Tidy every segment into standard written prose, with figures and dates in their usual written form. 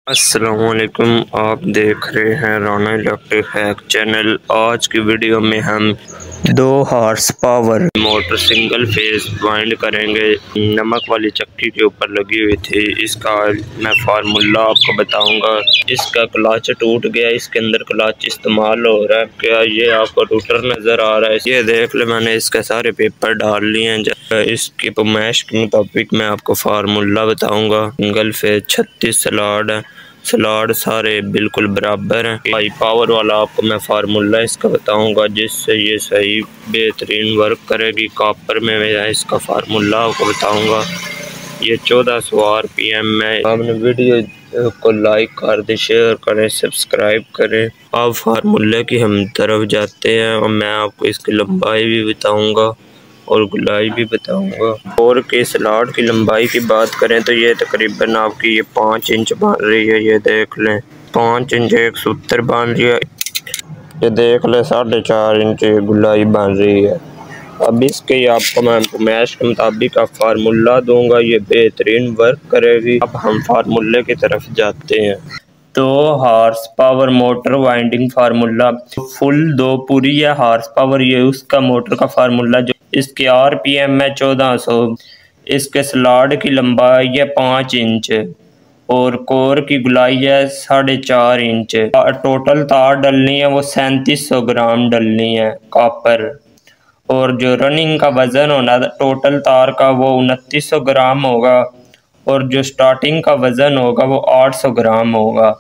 अस्सलामुअलैकुम, आप देख रहे हैं राना इलेक्ट्रिक हैक चैनल। आज की वीडियो में हम 2 horse power motor single phase wind करेंगे। नमक वाली चक्की के ऊपर लगी हुई थी। इसका मैं फार्मूला आपको बताऊंगा। इसका क्लच टूट गया, इसके अंदर क्लच इस्तेमाल हो रहा है। क्या ये आपको टूटर नज़र आ रहा है? ये देख ले, मैंने इसके सारे पेपर डाल लिए हैं। इसकी फरमाइश के मुताबिक मैं आपको फार्मूला बताऊंगा। सिंगल फेज 36 स्लॉट सारे बिल्कुल बराबर हैं। हाई पावर वाला आपको मैं फार्मूला इसका बताऊंगा, जिससे ये सही बेहतरीन वर्क करेगी। कॉपर में मैं इसका फार्मूला आपको बताऊंगा। ये 1400 RPM में। आपने वीडियो को लाइक कर दे, शेयर करें, सब्सक्राइब करें। अब फार्मूले की हम तरफ जाते हैं और मैं आपको इसकी लंबाई भी बताऊंगा और गुलाई भी बताऊंगा। और के स्लॉट की लंबाई की बात करें तो ये तकरीबन आपकी ये 5 इंच बन रही है। ये देख लें, 5 इंच 1 सूत्र बन रही है। ये देख लें, 4.5 इंच गुलाई बन रही है। अब इसके आपको मैं फरमाइश के मुताबिक आप फार्मूला दूंगा, ये बेहतरीन वर्क करेगी। अब हम फार्मूले की तरफ जाते हैं। 2 horse power motor winding formula full 2 पूरी है हॉर्स पावर, ये उसका मोटर का फार्मूला। जो इसके RPM है 1400। इसके स्लॉट की लंबाई है 5 इंच और कोर की गुलाई है 4.5 इंच। टोटल तार डलनी है वो 3700 ग्राम डलनी है कॉपर। और जो रनिंग का वज़न होना टोटल तार का वो 2900 ग्राम होगा। और जो स्टार्टिंग का वज़न होगा वो 800 ग्राम होगा।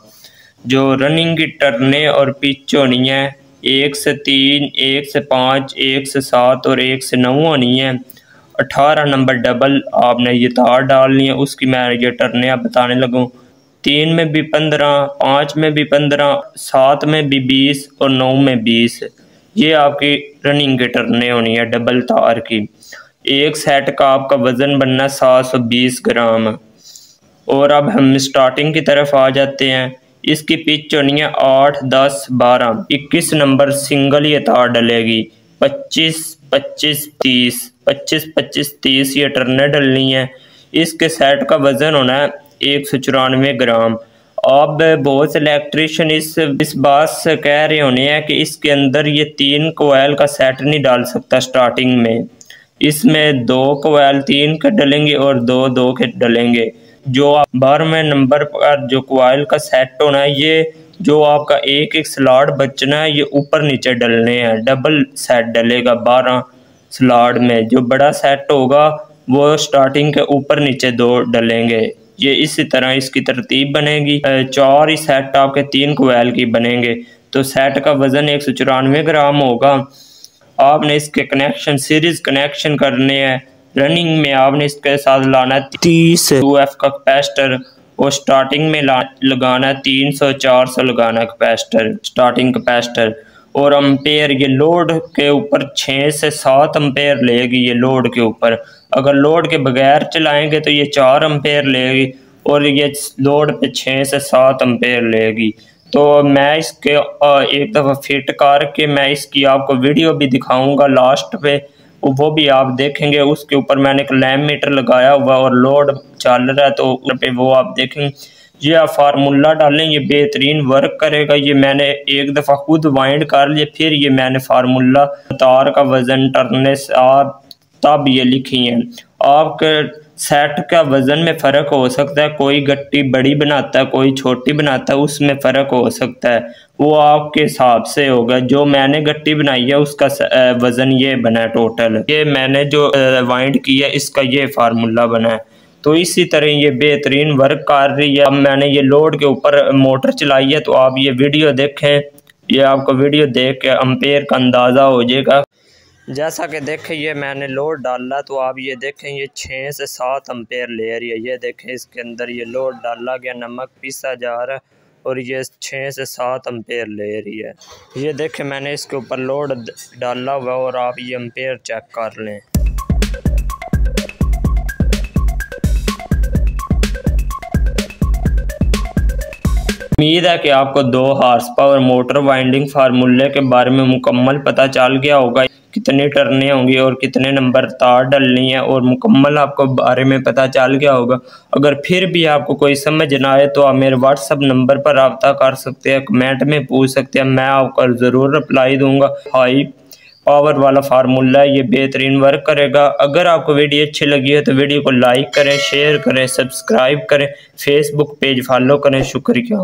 जो रनिंग की टर्ने और पिच होनी है 1 से 3, 1 से 5, 1 से 7 और 1 से 9 होनी है। 18 नंबर डबल आपने ये तार डालनी है। उसकी मैं ये टर्ने आप बताने लगूँ। 3 में भी 15, 5 में भी 15, 7 में भी 20 और 9 में 20। ये आपकी रनिंग की टर्ने होनी है डबल तार की। एक सेट का आपका वज़न बनना 720 ग्राम। और अब हम स्टार्टिंग की तरफ आ जाते हैं। इसकी पिच होनी है 8, 10, 12, 21 नंबर सिंगल ये तार डलेगी। 25, 25, 30, 25, 25, 30 ये टर्ने डलनी है। इसके सेट का वज़न होना है 194 ग्राम। अब बहुत से इलेक्ट्रीशियन इस बात से कह रहे होने हैं कि इसके अंदर ये 3 कोयल का सेट नहीं डाल सकता स्टार्टिंग में। इसमें 2 कोयल 3 के डलेंगे और 2 2 के डलेंगे। जो 12वें नंबर पर जो कोयल का सेट होना है, ये जो आपका एक एक स्लॉट बचना है ये ऊपर नीचे डलने हैं। डबल सेट डलेगा 12 स्लॉट में। जो बड़ा सेट होगा वो स्टार्टिंग के ऊपर नीचे 2 डलेंगे। ये इसी तरह इसकी तरतीब बनेगी। 4 ही सेट आपके 3 कोयल की बनेंगे। तो सेट का वज़न 194 ग्राम होगा। आपने इसके कनेक्शन सीरीज कनेक्शन करने हैं। रनिंग में आपने इसके साथ लाना 30 2F का कैपेसिटर और स्टार्टिंग में लगाना 300 400 लगाना कैपेसिटर स्टार्टिंग कैपेसिटर। और अम्पेयर ये लोड के ऊपर 6 से 7 अम्पेयर लेगी। ये लोड के ऊपर, अगर लोड के बगैर चलाएंगे तो ये 4 अम्पेयर लेगी और ये लोड पे 6 से 7 अम्पेयर लेगी। तो मैं इसके एक दफ़ा फिट करके मैं इसकी आपको वीडियो भी दिखाऊंगा लास्ट पे, वो भी आप देखेंगे। उसके ऊपर मैंने एक लैम्प मीटर लगाया हुआ और लोड चल रहा है तो पे वो आप देखेंगे। ये आप फार्मूला डालें, ये बेहतरीन वर्क करेगा। ये मैंने एक दफ़ा खुद वाइंड कर लिया, फिर ये मैंने फार्मूला तार का वज़न टर्ने तब ये लिखी हैं। आपके सेट का वज़न में फ़र्क हो सकता है, कोई गट्टी बड़ी बनाता है, कोई छोटी बनाता है, उसमें फ़र्क हो सकता है। वो आपके हिसाब से होगा। जो मैंने गट्टी बनाई है उसका वज़न ये बना है टोटल। ये मैंने जो वाइंड किया इसका ये फार्मूला बना है। तो इसी तरह ये बेहतरीन वर्क कर रही है। अब मैंने ये लोड के ऊपर मोटर चलाई है तो आप ये वीडियो देखें। ये आपको वीडियो देख के अम्पेयर का अंदाज़ा हो जाएगा। जैसा कि देखें ये मैंने लोड डाला तो आप ये देखें ये 6 से 7 अम्पेयर ले रही है। ये देखें इसके अंदर ये लोड डाला गया, नमक पीसा जा रहा है और ये 6 से 7 अम्पेयर ले रही है। ये देखें मैंने इसके ऊपर लोड डाला हुआ और आप ये अम्पेयर चेक कर लें। उम्मीद है कि आपको 2 हॉर्स पावर मोटर वाइंडिंग फार्मूले के बारे में मुकम्मल पता चल गया होगा कि कितनी टर्नें होंगी और कितने नंबर तार डलनी है और मुकम्मल आपको बारे में पता चल गया होगा। अगर फिर भी आपको कोई समझ ना आए तो आप मेरे व्हाट्सअप नंबर पर रब्ता कर सकते हैं, कमेंट में पूछ सकते हैं, मैं आपको ज़रूर रिप्लाई दूंगा। हाई पावर वाला फार्मूला है, ये बेहतरीन वर्क करेगा। अगर आपको वीडियो अच्छी लगी है तो वीडियो को लाइक करें, शेयर करें, सब्सक्राइब करें, फेसबुक पेज फॉलो करें। शुक्रिया।